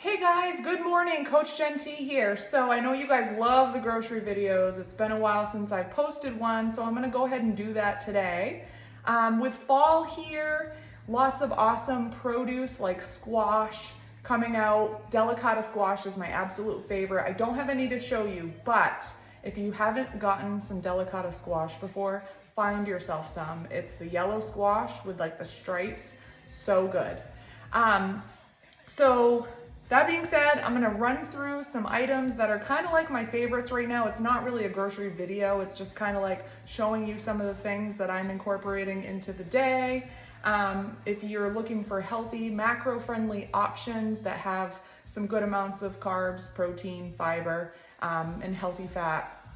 Hey guys, good morning. Coach Jen T here. So I know you guys love the grocery videos. It's been a while since I posted one, so I'm gonna go ahead and do that today. With fall here, lots of awesome produce like squash coming out. Delicata squash is my absolute favorite. I don't have any to show you, but if you haven't gotten some delicata squash before, find yourself some. It's the yellow squash with like the stripes. So good. So that being said, I'm gonna run through some items that are kind of like my favorites right now. It's not really a grocery video. It's just kind of like showing you some of the things that I'm incorporating into the day. If you're looking for healthy, macro-friendly options that have some good amounts of carbs, protein, fiber, and healthy fat.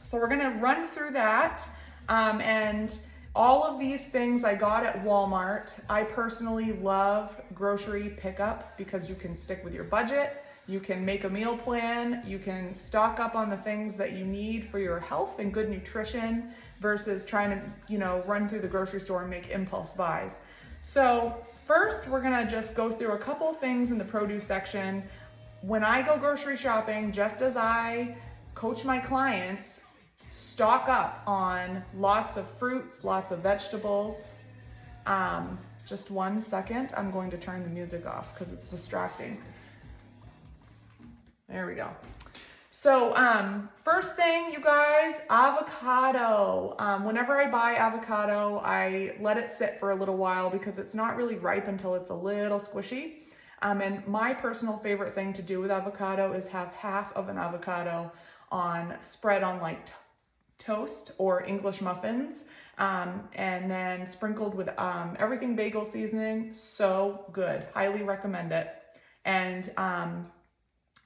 So we're gonna run through that. And all of these things I got at Walmart. I personally love grocery pickup because you can stick with your budget, you can make a meal plan, you can stock up on the things that you need for your health and good nutrition versus trying to, run through the grocery store and make impulse buys. So first, we're gonna just go through a couple things in the produce section. When I go grocery shopping, just as I coach my clients, stock up on lots of fruits, lots of vegetables. Just 1 second, I'm going to turn the music off because it's distracting. There we go. So first thing, you guys, avocado. Whenever I buy avocado, I let it sit for a little while because it's not really ripe until it's a little squishy. And my personal favorite thing to do with avocado is have half of an avocado spread on like toast or English muffins, and then sprinkled with everything bagel seasoning. So good. Highly recommend it. And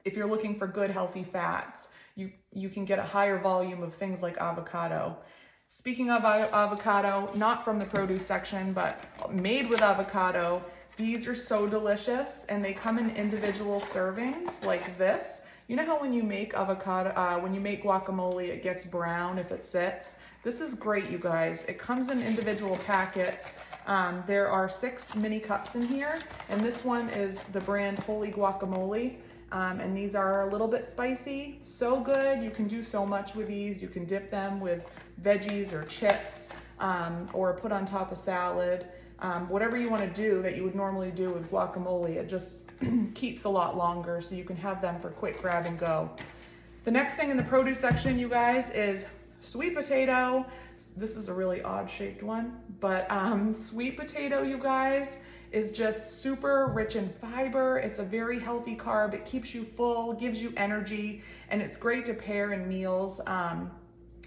if you're looking for good healthy fats, you can get a higher volume of things like avocado. Speaking of avocado, not from the produce section, but made with avocado, these are so delicious and they come in individual servings like this. You know how when you make when you make guacamole, it gets brown if it sits? This is great, you guys. It comes in individual packets. There are 6 mini cups in here, and this one is the brand Holy Guacamole. And these are a little bit spicy. So good. You can do so much with these. You can dip them with veggies or chips, or put on top of salad. Whatever you want to do that you would normally do with guacamole, it just keeps a lot longer, so you can have them for quick grab and go. The next thing in the produce section, you guys, is sweet potato. This is a really odd shaped one, but sweet potato, you guys, is just super rich in fiber. It's a very healthy carb. It keeps you full, gives you energy, and it's great to pair in meals.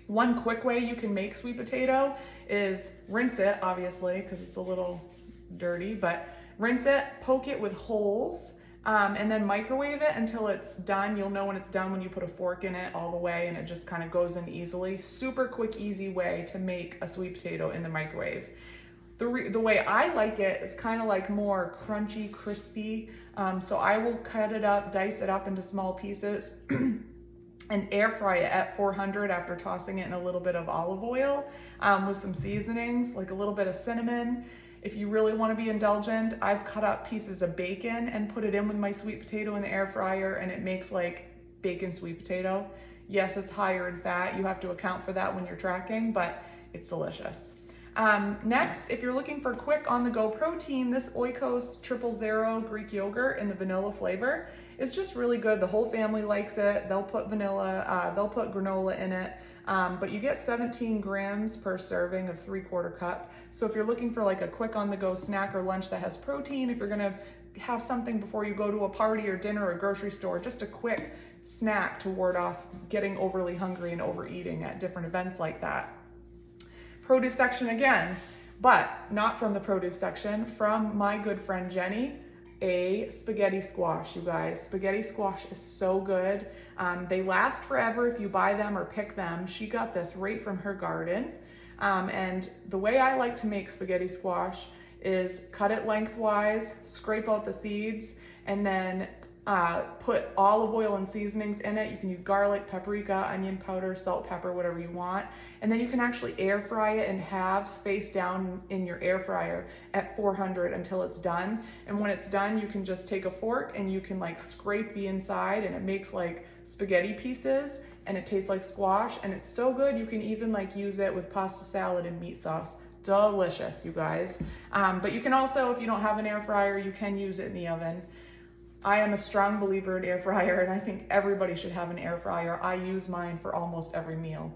One quick way you can make sweet potato is rinse it, obviously, because it's a little dirty, but rinse it, poke it with holes, and then microwave it until it's done. You'll know when it's done when you put a fork in it all the way and it just kind of goes in easily. Super quick, easy way to make a sweet potato in the microwave. The way I like it is kind of like more crunchy, crispy. So I will cut it up, dice it up into small pieces, and air fry it at 400 after tossing it in a little bit of olive oil with some seasonings, like a little bit of cinnamon. If you really want to be indulgent, I've cut up pieces of bacon and put it in with my sweet potato in the air fryer, and it makes like bacon sweet potato. Yes, it's higher in fat. You have to account for that when you're tracking, but it's delicious. Next, if you're looking for quick on-the-go protein, this Oikos 000 Greek yogurt in the vanilla flavor is just really good. The whole family likes it. They'll put vanilla, they'll put granola in it, but you get 17 grams per serving of 3/4 cup. So if you're looking for like a quick on-the-go snack or lunch that has protein, if you're gonna have something before you go to a party or dinner or grocery store, just a quick snack to ward off getting overly hungry and overeating at different events like that. Produce section again, but not from the produce section, from my good friend Jenny, a spaghetti squash, you guys. Spaghetti squash is so good. They last forever if you buy them or pick them. She got this right from her garden. And the way I like to make spaghetti squash is cut it lengthwise, scrape out the seeds, and then put olive oil and seasonings in it. You can use garlic, paprika, onion powder, salt, pepper, whatever you want. And then you can actually air fry it in halves face down in your air fryer at 400 until it's done. And when it's done, you can just take a fork and you can like scrape the inside, and it makes like spaghetti pieces, and it tastes like squash, and it's so good. You can even like use it with pasta salad and meat sauce. Delicious, you guys. But you can also, if you don't have an air fryer, you can use it in the oven. I am a strong believer in air fryer, and I think everybody should have an air fryer. I use mine for almost every meal.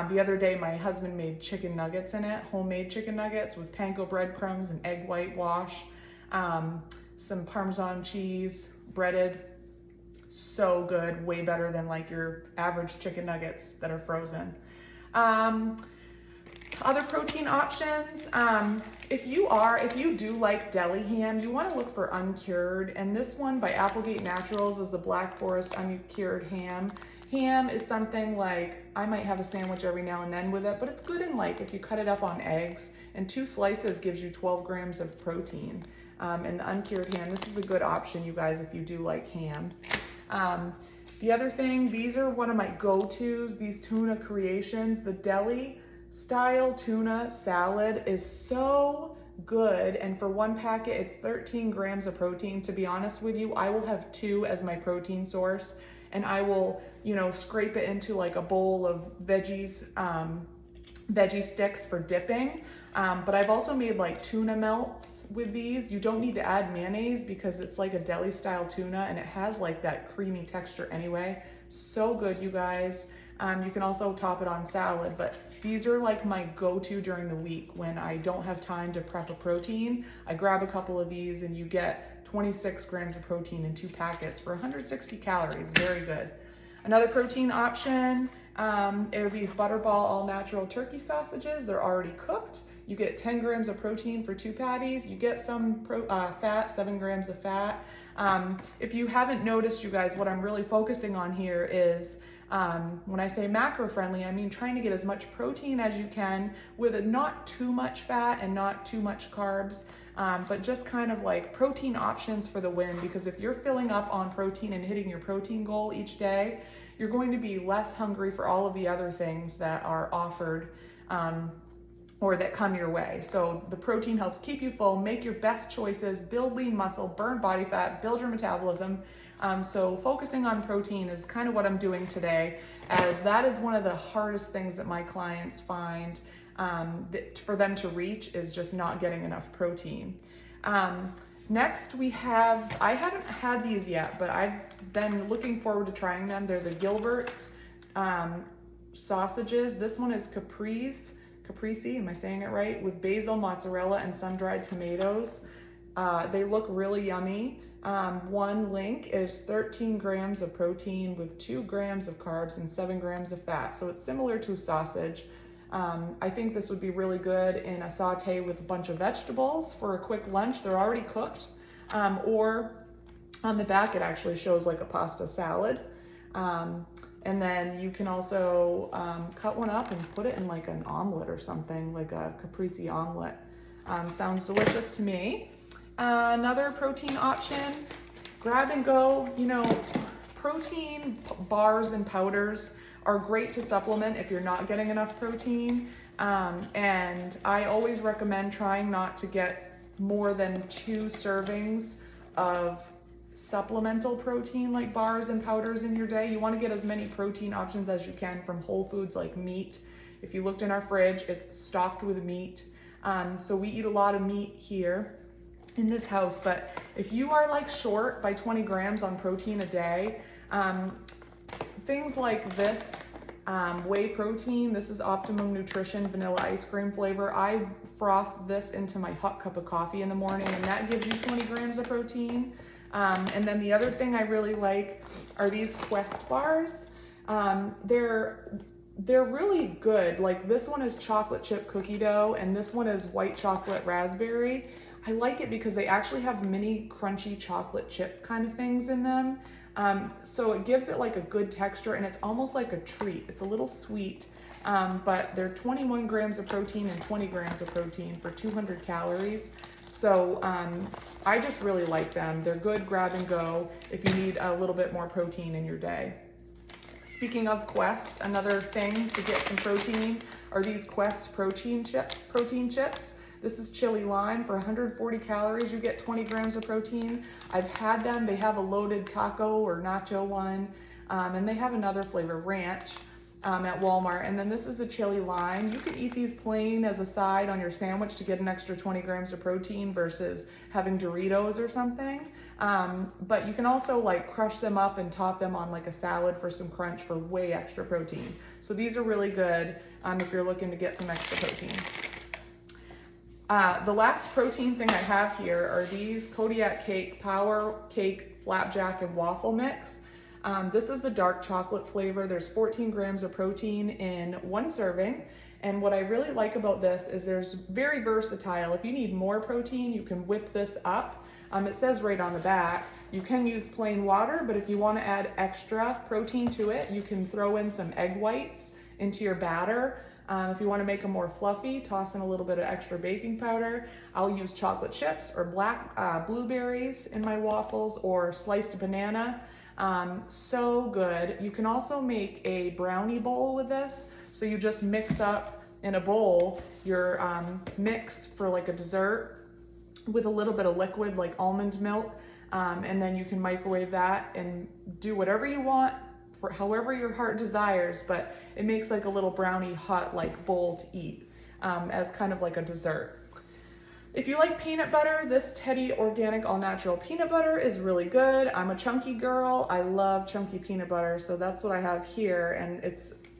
The other day, my husband made chicken nuggets in it, homemade chicken nuggets with panko breadcrumbs and egg white wash, some Parmesan cheese, breaded. So good, way better than like your average chicken nuggets that are frozen. Other protein options, if you do like deli ham, you want to look for Uncured, and this one by Applegate Naturals is the Black Forest Uncured Ham. Ham is something like, I might have a sandwich every now and then with it, but it's good in like if you cut it up on eggs, and 2 slices gives you 12 grams of protein. And the Uncured Ham, this is a good option, you guys, if you do like ham. The other thing, these are one of my go-tos, these Tuna Creations. The deli style tuna salad is so good, and for 1 packet it's 13 grams of protein. To be honest with you, I will have 2 as my protein source, and I will, scrape it into like a bowl of veggies, veggie sticks for dipping. But I've also made like tuna melts with these. You don't need to add mayonnaise because it's like a deli style tuna, and it has like that creamy texture anyway. So good, you guys. You can also top it on salad, but these are like my go-to during the week when I don't have time to prep a protein. I grab a couple of these and you get 26 grams of protein in 2 packets for 160 calories. Very good. Another protein option are these Butterball all-natural turkey sausages. They're already cooked. You get 10 grams of protein for 2 patties. You get some fat, 7 grams of fat. If you haven't noticed, you guys, what I'm really focusing on here is when I say macro friendly, I mean trying to get as much protein as you can with not too much fat and not too much carbs, but just kind of like protein options for the win, because if you're filling up on protein and hitting your protein goal each day, you're going to be less hungry for all of the other things that are offered or that come your way. So the protein helps keep you full, make your best choices, build lean muscle, burn body fat, build your metabolism. So focusing on protein is kind of what I'm doing today, as that is one of the hardest things that my clients find that for them to reach is just not getting enough protein. Next we have, I haven't had these yet, but I've been looking forward to trying them. They're the Gilberts sausages. This one is caprese, am I saying it right? With basil, mozzarella, and sun-dried tomatoes. They look really yummy. One link is 13 grams of protein with 2 grams of carbs and 7 grams of fat. So it's similar to a sausage. I think this would be really good in a saute with a bunch of vegetables for a quick lunch. They're already cooked. Or on the back, it actually shows like a pasta salad. And then you can also cut one up and put it in like an omelet or something, like a caprese omelet. Sounds delicious to me. Another protein option, grab and go, protein bars and powders are great to supplement if you're not getting enough protein. And I always recommend trying not to get more than 2 servings of supplemental protein like bars and powders in your day. You want to get as many protein options as you can from whole foods like meat. If you looked in our fridge, it's stocked with meat. So we eat a lot of meat here in this house, but if you are like short by 20 grams on protein a day, things like this whey protein, this is Optimum Nutrition vanilla ice cream flavor. I froth this into my hot cup of coffee in the morning, and that gives you 20 grams of protein. And then the other thing I really like are these Quest bars. They're really good. Like this one is chocolate chip cookie dough, and this one is white chocolate raspberry. I like it because they actually have mini crunchy chocolate chip kind of things in them. So it gives it like a good texture, and it's almost like a treat. It's a little sweet. but they're 21 grams of protein and 20 grams of protein for 200 calories. So I just really like them. They're good grab and go if you need a little bit more protein in your day. Speaking of Quest, another thing to get some protein are these Quest protein chips. This is chili lime. For 140 calories, you get 20 grams of protein. I've had them. They have a loaded taco or nacho one, and they have another flavor, ranch, at Walmart. And then this is the chili lime. You can eat these plain as a side on your sandwich to get an extra 20 grams of protein versus having Doritos or something. But you can also like crush them up and top them on like a salad for some crunch for way extra protein. So these are really good if you're looking to get some extra protein. The last protein thing I have here are these Kodiak cake, power cake, flapjack, and waffle mix. This is the dark chocolate flavor. There's 14 grams of protein in one serving. And what I really like about this is there's very versatile. If you need more protein, you can whip this up. It says right on the back, you can use plain water, but if you want to add extra protein to it, you can throw in some egg whites into your batter. If you want to make them more fluffy, toss in a little bit of extra baking powder. I'll use chocolate chips or blueberries in my waffles or sliced banana. So good. You can also make a brownie bowl with this. So you just mix up in a bowl your mix for like a dessert with a little bit of liquid like almond milk. And then you can microwave that and do whatever you want for however your heart desires, but it makes like a little brownie hot like bowl to eat as kind of like a dessert. If you like peanut butter, this Teddy Organic All Natural Peanut Butter is really good. I'm a chunky girl. I love chunky peanut butter, so that's what I have here. And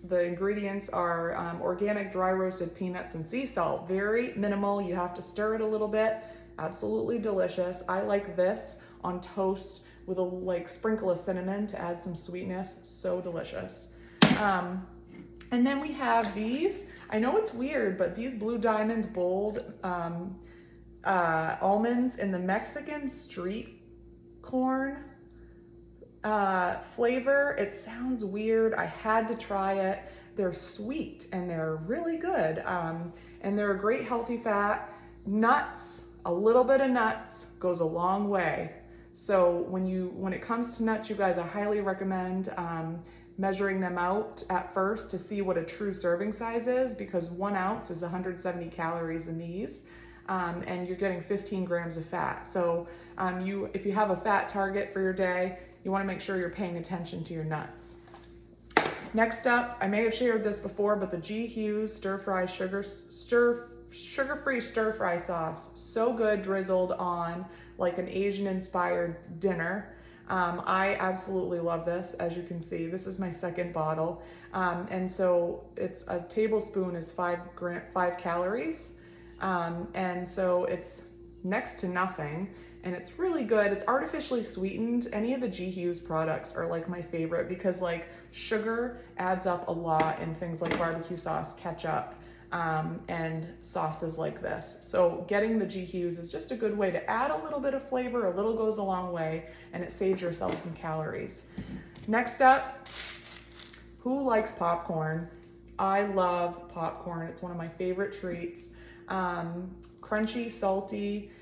the ingredients are organic dry roasted peanuts and sea salt. Very minimal. You have to stir it a little bit. Absolutely delicious. I like this on toast with a sprinkle of cinnamon to add some sweetness. So delicious. And then we have these. I know it's weird, but these Blue Diamond Bold almonds in the Mexican street corn flavor. It sounds weird. I had to try it. They're sweet and they're really good. And they're a great healthy fat. Nuts, a little bit of nuts goes a long way. So when it comes to nuts, you guys, I highly recommend measuring them out at first to see what a true serving size is, because 1 ounce is 170 calories in these, and you're getting 15 grams of fat. So if you have a fat target for your day, you want to make sure you're paying attention to your nuts. Next up, I may have shared this before, but the Hues stir-fry sugar-free stir-fry sauce. So good, drizzled on like an Asian-inspired dinner. I absolutely love this. As you can see, this is my second bottle. And so it's a tablespoon is 5 calories. And so it's next to nothing. And it's really good. It's artificially sweetened. Any of the Hues products are like my favorite because like sugar adds up a lot in things like barbecue sauce, ketchup, and sauces like this. So getting the Hues is just a good way to add a little bit of flavor. A little goes a long way, and it saves yourself some calories. Next up, who likes popcorn? I love popcorn. It's one of my favorite treats. Crunchy, salty.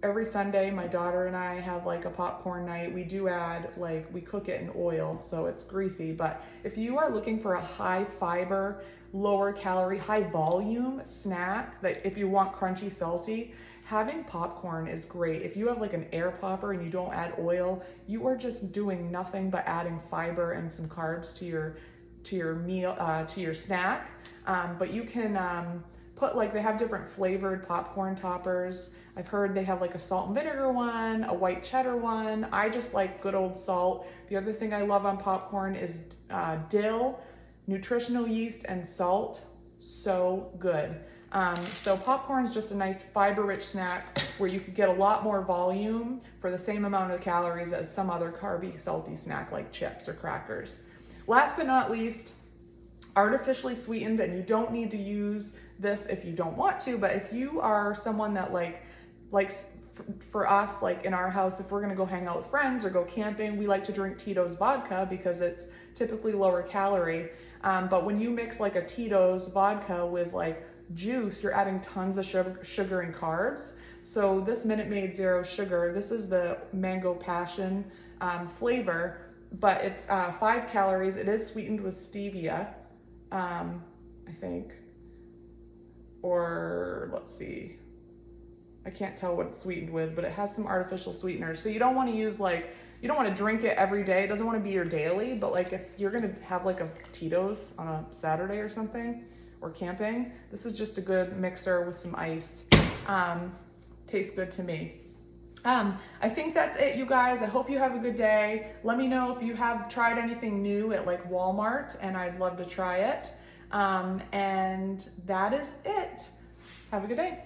Every Sunday, my daughter and I have like a popcorn night. We do add, we cook it in oil, so it's greasy. But if you are looking for a high fiber, lower calorie, high volume snack, that if you want crunchy, salty, having popcorn is great. If you have like an air popper and you don't add oil, you are just doing nothing but adding fiber and some carbs to your meal, to your snack. But you can put they have different flavored popcorn toppers. I've heard they have like a salt and vinegar one, a white cheddar one. I just like good old salt. The other thing I love on popcorn is dill, nutritional yeast, and salt. So good. So popcorn's just a nice fiber-rich snack where you could get a lot more volume for the same amount of calories as some other carby, salty snack like chips or crackers. Last but not least, artificially sweetened, and you don't need to use this if you don't want to, but if you are someone that likes for us, like in our house, if we're gonna go hang out with friends or go camping, we like to drink Tito's vodka because it's typically lower calorie. But when you mix like a Tito's vodka with like juice, you're adding tons of sugar and carbs. So this Minute Maid Zero Sugar, this is the mango passion flavor, but it's 5 calories. It is sweetened with stevia, I think, or let's see. I can't tell what it's sweetened with, but it has some artificial sweeteners. So you don't want to use like, you don't want to drink it every day. It doesn't want to be your daily, but like if you're going to have like a Tito's on a Saturday or something, or camping, this is just a good mixer with some ice. Tastes good to me. I think that's it, you guys. I hope you have a good day. Let me know if you have tried anything new at like Walmart, and I'd love to try it. And that is it. Have a good day.